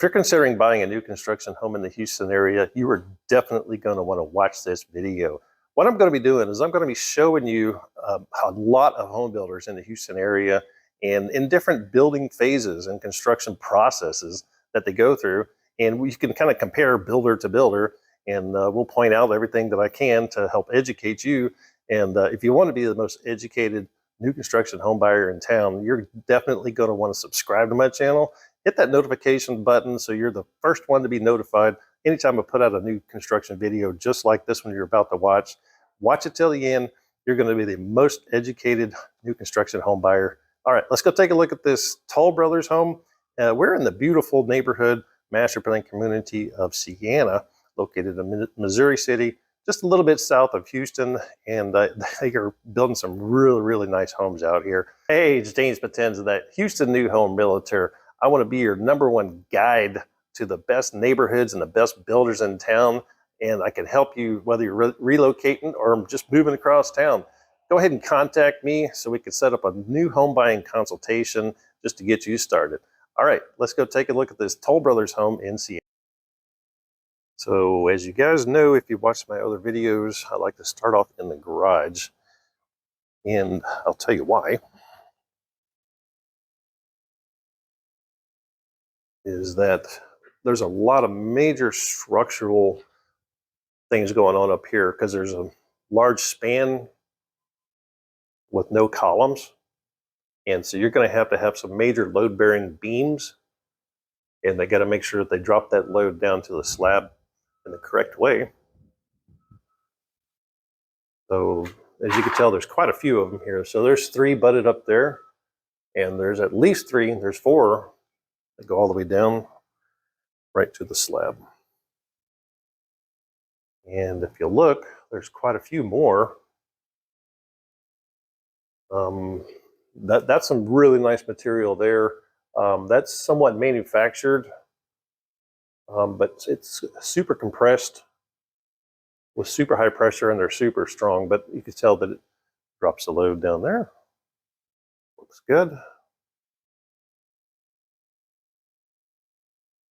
If you're considering buying a new construction home in the Houston area, you are definitely going to want to watch this video. What I'm going to be doing is I'm going to be showing you a lot of home builders in the Houston area and in different building phases and construction processes that they go through. And we can kind of compare builder to builder, and we'll point out everything that I can to help educate you. And if you want to be the most educated new construction home buyer in town, you're definitely going to want to subscribe to my channel. Hit that notification button so you're the first one to be notified anytime I put out a new construction video just like this one you're about to watch. Watch it till the end. You're going to be the most educated new construction home buyer. All right, let's go take a look at this Toll Brothers home. We're in the beautiful neighborhood master plan community of Sienna, located in Missouri City, just a little bit south of Houston, and they are building some really, really nice homes out here. Hey, it's James Potenza, that Houston New Home Realtor. I want to be your #1 guide to the best neighborhoods and the best builders in town, and I can help you whether you're relocating or just moving across town. Go ahead and contact me so we can set up a new home buying consultation just to get you started. All right, let's go take a look at this Toll Brothers home in Sienna. So as you guys know, if you've watched my other videos, I like to start off in the garage, and I'll tell you why. Is that there's a lot of major structural things going on up here because there's a large span with no columns. And so you're going to have some major load-bearing beams, and they got to make sure that they drop that load down to the slab in the correct way. So as you can tell, there's quite a few of them here. So there's 3 butted up there, and there's at least 3, there's 4 that go all the way down right to the slab. And if you look, there's quite a few more. That's some really nice material there. That's somewhat manufactured, but it's super compressed with super high pressure, and they're super strong, but you can tell that it drops the load down there. Looks good.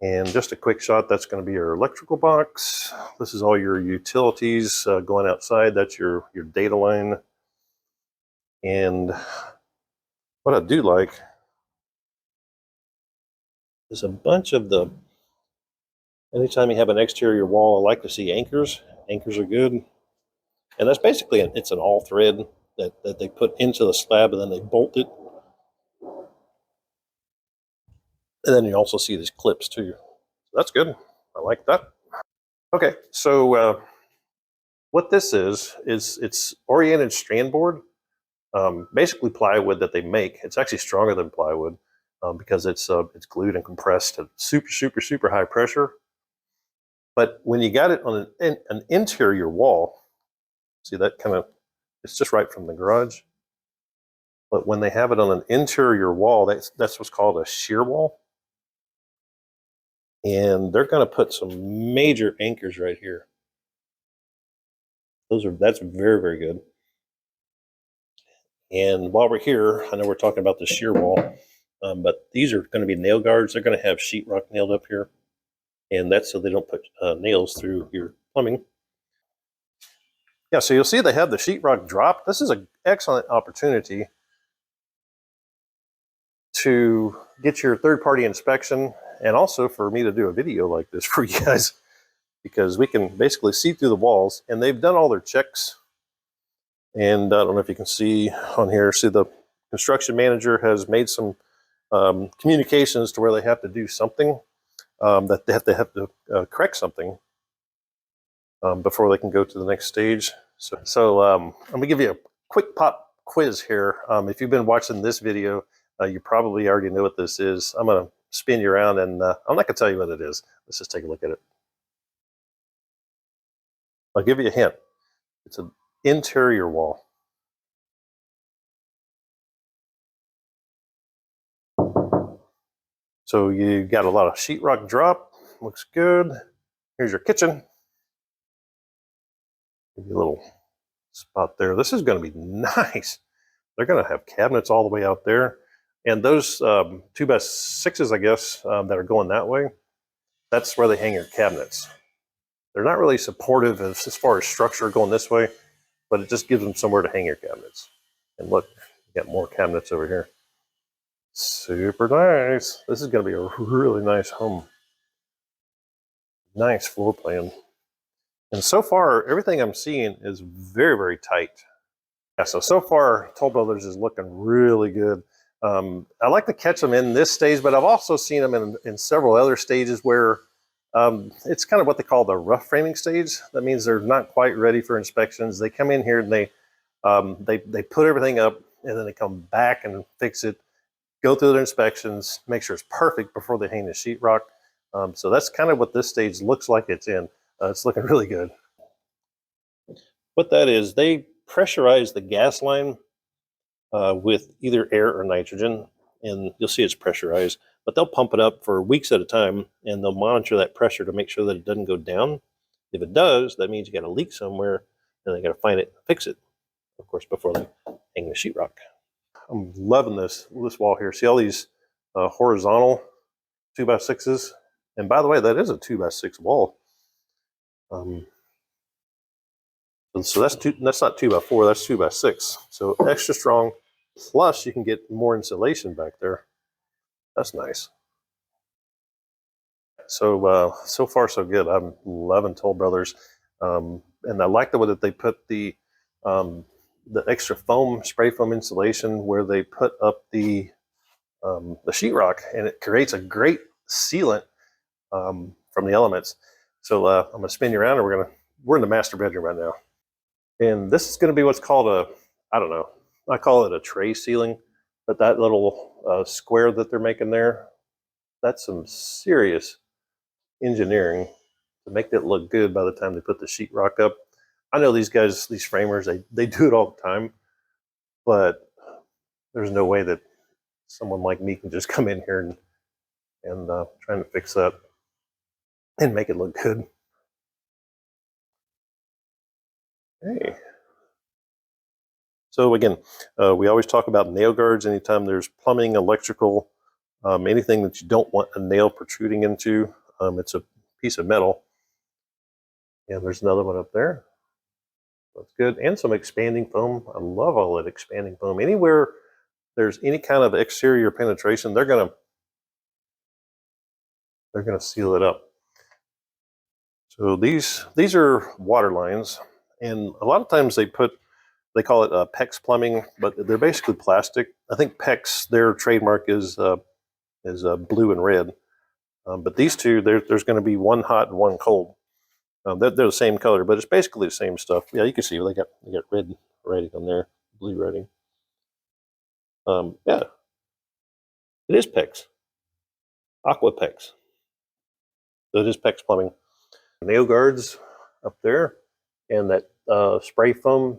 And just a quick shot, that's going to be your electrical box. This is all your utilities going outside. That's your data line. And what I do like is a bunch of the, anytime you have an exterior wall, I like to see anchors. Anchors are good. And that's basically, it's an all thread that they put into the slab, and then they bolt it. And then you also see these clips too. So that's good. I like that. Okay, so what this is it's oriented strand board, basically plywood that they make. It's actually stronger than plywood because it's glued and compressed at super, super, super high pressure. But when you got it on an interior wall, see that kind of, it's just right from the garage. But when they have it on an interior wall, that's what's called a shear wall. And they're going to put some major anchors right here. That's very, very good. And while we're here, I know we're talking about the shear wall, but these are going to be nail guards. They're going to have sheetrock nailed up here, and that's so they don't put nails through your plumbing. Yeah, so you'll see they have the sheetrock drop. This is an excellent opportunity to get your third-party inspection, and also for me to do a video like this for you guys, because we can basically see through the walls, and they've done all their checks. And I don't know if you can see on here, see the construction manager has made some communications to where they have to do something, that they have to correct something before they can go to the next stage. So I'm gonna give you a quick pop quiz here. If you've been watching this video, you probably already know what this is. I'm gonna spin you around, and I'm not gonna tell you what it is. Let's just take a look at it. I'll give you a hint. It's an interior wall. So you got a lot of sheetrock drop. Looks good. Here's your kitchen. Give you a little spot there. This is going to be nice. They're going to have cabinets all the way out there. And those 2x6s, I guess, that are going that way, that's where they hang your cabinets. They're not really supportive as far as structure going this way, but it just gives them somewhere to hang your cabinets. And look, you got more cabinets over here. Super nice. This is going to be a really nice home. Nice floor plan. And so far, everything I'm seeing is very, very tight. Yeah, so far, Toll Brothers is looking really good. I like to catch them in this stage, but I've also seen them in several other stages where it's kind of what they call the rough framing stage. That means they're not quite ready for inspections. They come in here and they put everything up, and then they come back and fix it, go through their inspections, make sure it's perfect before they hang the sheetrock. So that's kind of what this stage looks like it's in. It's looking really good. What that is, they pressurize the gas line with either air or nitrogen, and you'll see it's pressurized, but they'll pump it up for weeks at a time, and they'll monitor that pressure to make sure that it doesn't go down. If it does, that means you got a leak somewhere, and they got to find it and fix it, of course, before they hang the sheetrock. I'm loving this wall here. See all these horizontal 2x6s? And by the way, that is a 2x6 wall. So that's not 2x4, that's 2x6. So extra strong. Plus, you can get more insulation back there. That's nice. So far so good. I'm loving Toll Brothers, and I like the way that they put the extra foam, spray foam insulation where they put up the sheetrock, and it creates a great sealant from the elements. So I'm going to spin you around, and we're in the master bedroom right now, and this is going to be what's called I don't know, I call it a tray ceiling, but that little square that they're making there, that's some serious engineering to make that look good by the time they put the sheetrock up. I know these guys, these framers, they do it all the time, but there's no way that someone like me can just come in here and trying to fix that and make it look good. Hey. So again, we always talk about nail guards anytime there's plumbing, electrical, anything that you don't want a nail protruding into. It's a piece of metal. And there's another one up there. That's good. And some expanding foam. I love all that expanding foam. Anywhere there's any kind of exterior penetration, they're gonna seal it up. So these are water lines, and a lot of times they call it PEX plumbing, but they're basically plastic. I think PEX, their trademark is blue and red, but these two, there's going to be one hot and one cold. They're the same color, but it's basically the same stuff. Yeah, you can see they got red writing on there, blue writing. Yeah, it is PEX, Aqua PEX. So it is PEX plumbing. Nail guards up there, and that spray foam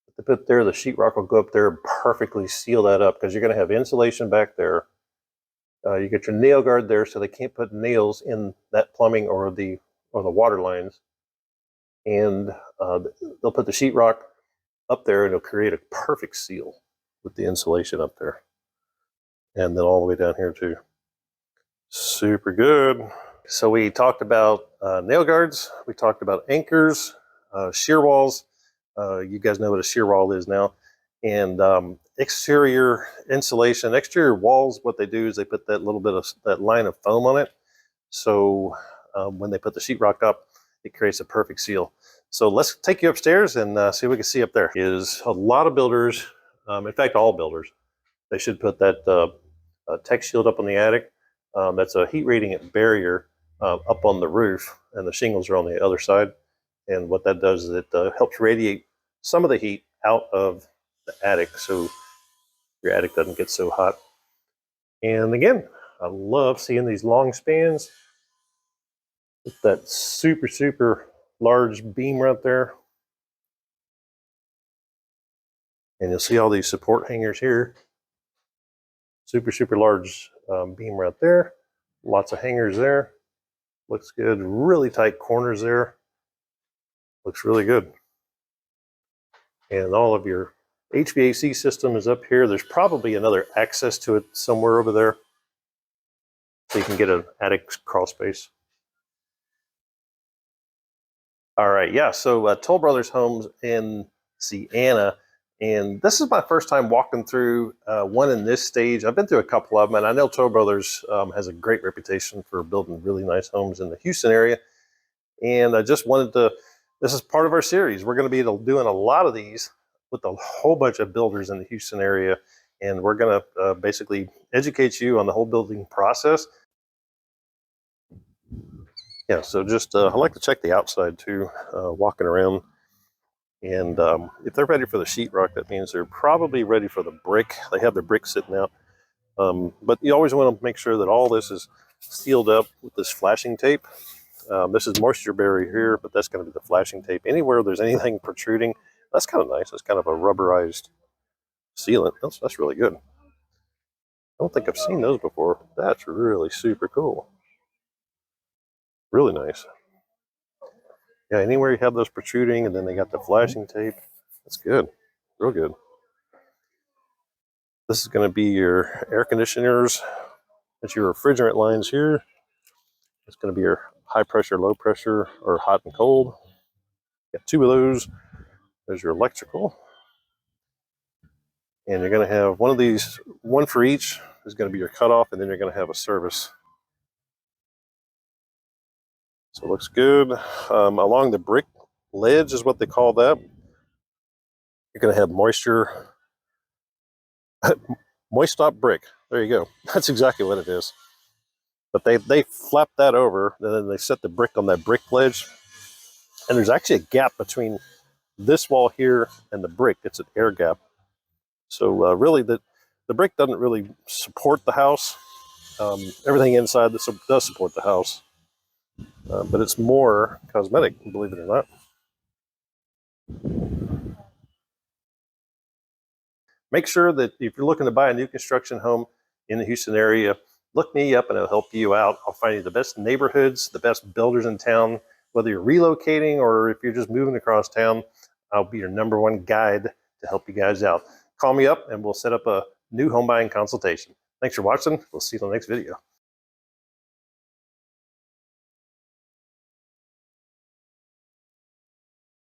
that they put there, the sheetrock will go up there and perfectly seal that up, because you're going to have insulation back there. You get your nail guard there, so they can't put nails in that plumbing or the water lines. And they'll put the sheetrock up there, and it'll create a perfect seal with the insulation up there, and then all the way down here too. Super good. So we talked about nail guards, we talked about anchors, shear walls. You guys know what a shear wall is now. And exterior insulation, exterior walls, what they do is they put that little bit of that line of foam on it. So when they put the sheetrock up, it creates a perfect seal. So let's take you upstairs and see what we can see up there. Is a lot of builders, in fact, all builders, they should put that tech shield up on the attic. That's a heat radiant barrier up on the roof, and the shingles are on the other side. And what that does is it helps radiate some of the heat out of the attic, so your attic doesn't get so hot. And again, I love seeing these long spans with that super, super large beam right there. And you'll see all these support hangers here. Super, super large beam right there. Lots of hangers there. Looks good. Really tight corners there. Looks really good. And all of your HVAC system is up here. There's probably another access to it somewhere over there, so you can get an attic crawl space. All right, yeah. So Toll Brothers Homes in Sienna, and this is my first time walking through one in this stage. I've been through a couple of them, and I know Toll Brothers has a great reputation for building really nice homes in the Houston area. And I just wanted to. This is part of our series. We're going to be doing a lot of these with a whole bunch of builders in the Houston area, and we're going to basically educate you on the whole building process. Yeah, so just I like to check the outside too, walking around. And if they're ready for the sheetrock, that means they're probably ready for the brick. They have their brick sitting out. But you always want to make sure that all this is sealed up with this flashing tape. This is moisture barrier here, but that's going to be the flashing tape. Anywhere there's anything protruding, that's kind of nice. It's kind of a rubberized sealant. That's really good. I don't think I've seen those before. That's really super cool. Really nice. Yeah, anywhere you have those protruding, and then they got the flashing tape. That's good. Real good. This is going to be your air conditioners. That's your refrigerant lines here. It's going to be your high pressure, low pressure, or hot and cold. Got two of those. There's your electrical. And you're going to have one of these, one for each is going to be your cutoff, and then you're going to have a service. So it looks good. Along the brick ledge is what they call that. You're going to have moisture, moist stop brick. There you go. That's exactly what it is. But they flap that over, and then they set the brick on that brick ledge. And there's actually a gap between this wall here and the brick. It's an air gap. So really, the brick doesn't really support the house. Everything inside does support the house, but it's more cosmetic, believe it or not. Make sure that if you're looking to buy a new construction home in the Houston area, look me up and I'll help you out. I'll find you the best neighborhoods, the best builders in town. Whether you're relocating or if you're just moving across town, I'll be your #1 guide to help you guys out. Call me up and we'll set up a new home buying consultation. Thanks for watching. We'll see you in the next video.